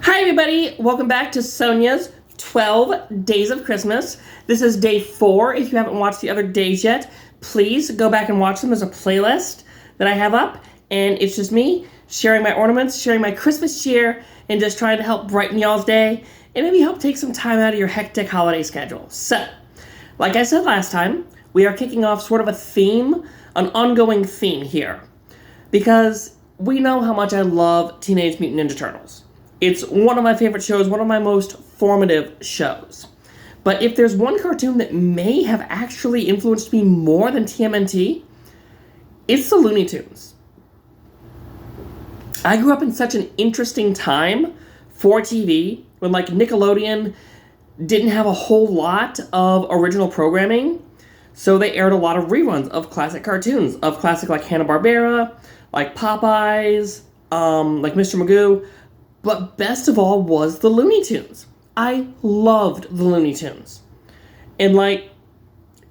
Hi everybody, welcome back to Sonia's 12 Days of Christmas. This is day 4. If you haven't watched the other days yet, please go back and watch them. There's a playlist that I have up, and it's just me sharing my ornaments, sharing my Christmas cheer, and just trying to help brighten y'all's day, and maybe help take some time out of your hectic holiday schedule. So, like I said last time, we are kicking off sort of a theme, an ongoing theme here, because we know how much I love Teenage Mutant Ninja Turtles. It's one of my favorite shows, one of my most formative shows. But if there's one cartoon that may have actually influenced me more than TMNT, it's the Looney Tunes. I grew up in such an interesting time for TV, when like Nickelodeon didn't have a whole lot of original programming, so they aired a lot of reruns of classic cartoons, of classic like Hanna-Barbera, like Popeyes, like Mr. Magoo. But best of all was the Looney Tunes. I loved the Looney Tunes. And like,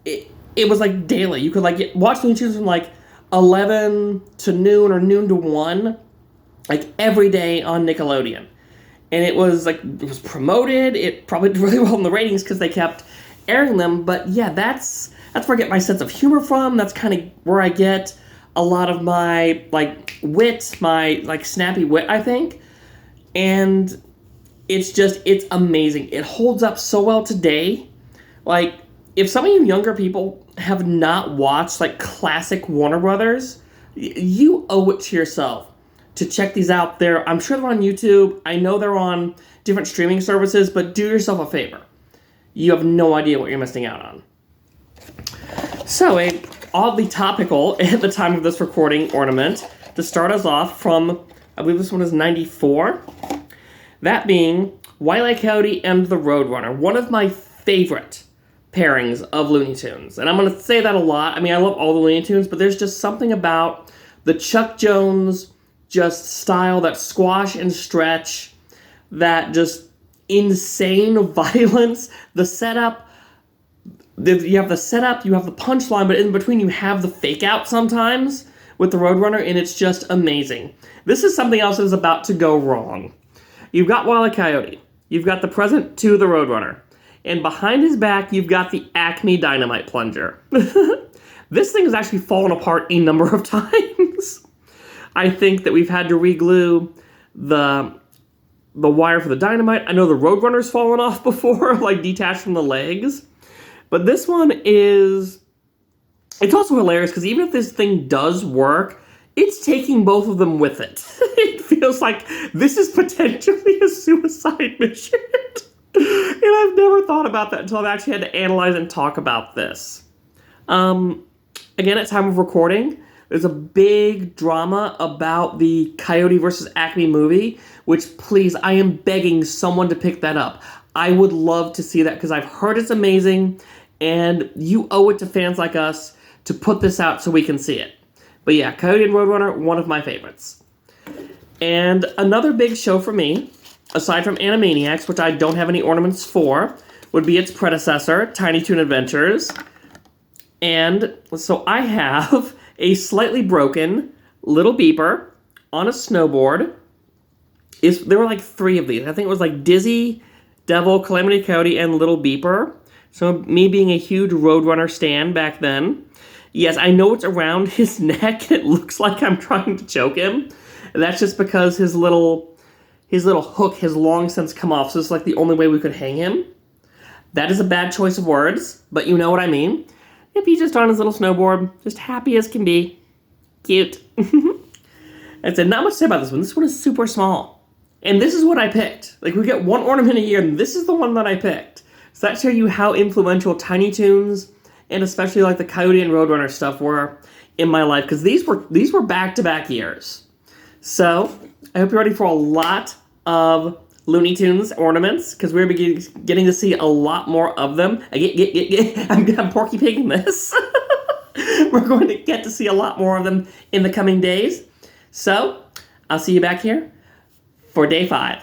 it was like daily. You could like watch Looney Tunes from like 11 to noon or noon to 1, like every day on Nickelodeon. And it was like, it was promoted. It probably did really well in the ratings because they kept airing them. But yeah, that's where I get my sense of humor from. That's kind of where I get a lot of my like wit, my like snappy wit, I think. And it's amazing. It holds up so well today. Like, if some of you younger people have not watched, like, classic Warner Brothers, you owe it to yourself to check these out. I'm sure they're on YouTube. I know they're on different streaming services, but do yourself a favor. You have no idea what you're missing out on. So, a oddly topical, at the time of this recording, ornament, to start us off from, I believe this one is 94. That being Wile E. Coyote and the Roadrunner, one of my favorite pairings of Looney Tunes. And I'm going to say that a lot. I mean, I love all the Looney Tunes, but there's just something about the Chuck Jones just style, that squash and stretch, that just insane violence, the setup. You have the setup, you have the punchline, but in between you have the fake out sometimes with the Roadrunner, and it's just amazing. This is something else that is about to go wrong. You've got Wile E. Coyote. You've got the present to the Roadrunner. And behind his back, you've got the Acme Dynamite Plunger. This thing has actually fallen apart a number of times. I think that we've had to re-glue the wire for the dynamite. I know the Roadrunner's fallen off before, like detached from the legs. But this one is... It's also hilarious because even if this thing does work, it's taking both of them with it. It feels like this is potentially a suicide mission. And I've never thought about that until I've actually had to analyze and talk about this. Again, at time of recording, there's a big drama about the Coyote versus Acme movie, which, please, I am begging someone to pick that up. I would love to see that because I've heard it's amazing, and you owe it to fans like us to put this out so we can see it. But yeah, Coyote and Roadrunner, one of my favorites. And another big show for me, aside from Animaniacs, which I don't have any ornaments for, would be its predecessor, Tiny Toon Adventures. And so I have a slightly broken Little Beeper on a snowboard. There were like 3 of these. I think it was like Dizzy, Devil, Calamity Coyote, and Little Beeper. So me being a huge Roadrunner stan back then. Yes, I know it's around his neck. It looks like I'm trying to choke him. And that's just because his little hook has long since come off, so it's like the only way we could hang him. That is a bad choice of words, but you know what I mean. If he's just on his little snowboard, just happy as can be. Cute. I said, not much to say about this one. This one is super small. And this is what I picked. Like, we get one ornament a year, and this is the one that I picked. So that shows you how influential Tiny Toons, and especially like the Coyote and Roadrunner stuff were in my life, because these were back-to-back years. So, I hope you're ready for a lot of Looney Tunes ornaments, because we're getting to see a lot more of them. I'm Porky Pigging this. We're going to get to see a lot more of them in the coming days. So, I'll see you back here for day 5.